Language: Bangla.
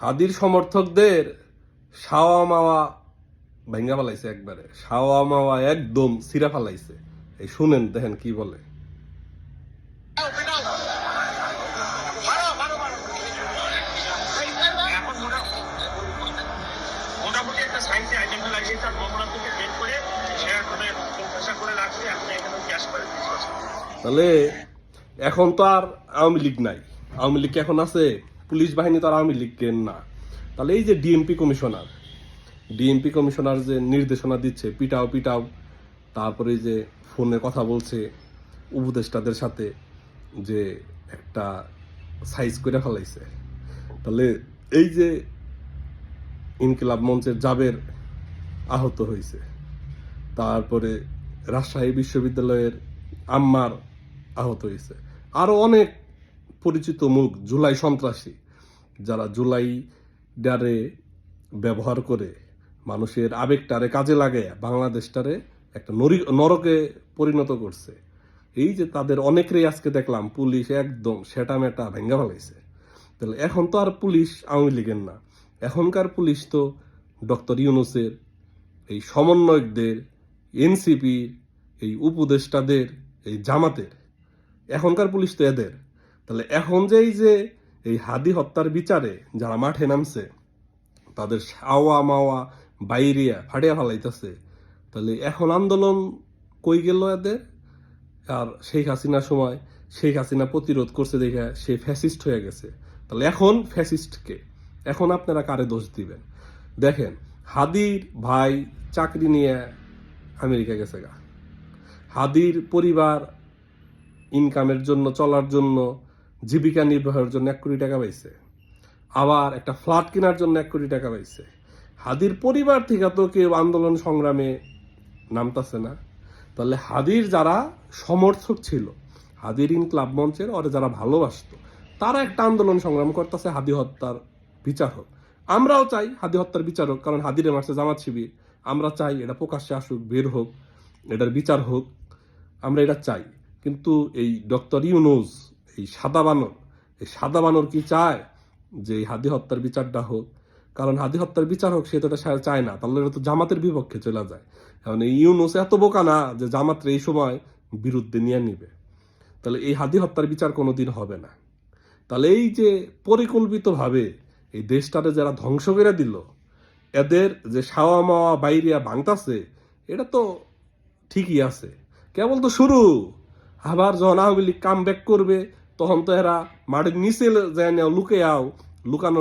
হাদির সমর্থকদের শাওয়া মাওয়া ভেঙ্গা ফেলাইছে, একবারে শাওয়া মাওয়া একদম ছিঁড়া ফেলাইছে। এই শুনেন, দেখেন কি বলে। তাহলে এখন তো আর আওয়ামী লীগ নাই। আওয়ামী লীগ এখন আছে, পুলিশ বাহিনী তো আর আওয়ামী লীগের না। তাহলে এই যে ডিএমপি কমিশনার যে নির্দেশনা দিচ্ছে, পিটাও পিটাও, তারপরে যে ফোনে কথা বলছে উপদেষ্টাদের সাথে, যে একটা সাইজ করে ফেলাইছে। তাহলে এই যে ইনকিলাব মঞ্চের জাবের আহত হয়েছে, তারপরে রাজশাহী বিশ্ববিদ্যালয়ের আম্মার আহত হয়েছে, আরো অনেক পরিচিত মুখ, জুলাই সন্ত্রাসী, যারা জুলাই ডারে ব্যবহার করে মানুষের আবেগটারে কাজে লাগে বাংলাদেশটারে একটা নরকে পরিণত করছে। এই যে তাদের অনেকেরই আজকে দেখলাম পুলিশ একদম সেটা মেটা ভেঙ্গা ফেলাইছে। তাহলে এখন তো আর পুলিশ আওয়ামী লীগের না, এখনকার পুলিশ তো ডক্টর ইউনূসের, এই সমন্বয়কদের, এনসিপির, এই উপদেষ্টাদের, এই জামাতের, এখনকার পুলিশ তো এদের। তাহলে এখন যে এই হাদি হত্যার বিচারে যারা মাঠে নামছে, তাদের শাওয়া মাওয়া বাইরিয়া ফাটিয়া ফেলাইতেছে, তাহলে এখন আন্দোলন কই গেল এদের? আর শেখ হাসিনার সময় শেখ হাসিনা প্রতিরোধ করছে দেখে সে ফ্যাসিস্ট হয়ে গেছে। তাহলে এখন ফ্যাসিস্টকে, এখন আপনারা কারে দোষ দিবেন? দেখেন, হাদির ভাই চাকরি নিয়ে আমেরিকা গেছে গা, হাদির পরিবার ইনকামের জন্য, চলার জন্য, জীবিকা নির্বাহের জন্য 1 কোটি টাকা পাইছে, আবার একটা ফ্ল্যাট কেনার জন্য 1 কোটি টাকা পাইছে। হাদির পরিবার থেকে তো কেউ আন্দোলন সংগ্রামে নামতাছে না। তাহলে হাদির যারা সমর্থক ছিল, হাদির ইনকিলাব মঞ্চের ওরা যারা ভালোবাসতো, তারা একটা আন্দোলন সংগ্রাম করতেছে হাদি হত্যার বিচার হোক। আমরাও চাই হাদি হত্যার বিচার হোক, কারণ হাদিরে মারছে জামাত শিবির। আমরা চাই এটা প্রকাশ্যে আসুক, বের হোক, এটার বিচার হোক, আমরা এটা চাই। কিন্তু এই ডক্টর ইউনূস, এই সাদা বানর কি চায় যে এই হাদি হত্যার বিচারটা হোক? কারণ হাদি হত্যার বিচার হোক, সে তো এটা চায় না, তাহলে এটা তো জামাতের বিপক্ষে চলে যায়। কারণ এই ইউনূস এত বোকা না যে জামাতের এই সময় বিরুদ্ধে নিয়ে নিবে। তাহলে এই হাদি হত্যার বিচার কোনোদিন হবে না। তাহলে এই যে পরিকল্পিতভাবে এই দেশটারে যারা ধ্বংস করে দিল, এদের যে শাওয়া মাওয়া বাইরিয়া ভাঙতাছে, এটা তো ঠিকই আছে, কেবল তো শুরু। আবার যখন আওয়ামী লীগ কাম ব্যাক করবে, তখন তো এরা মাটির নিচে যায় লুকানো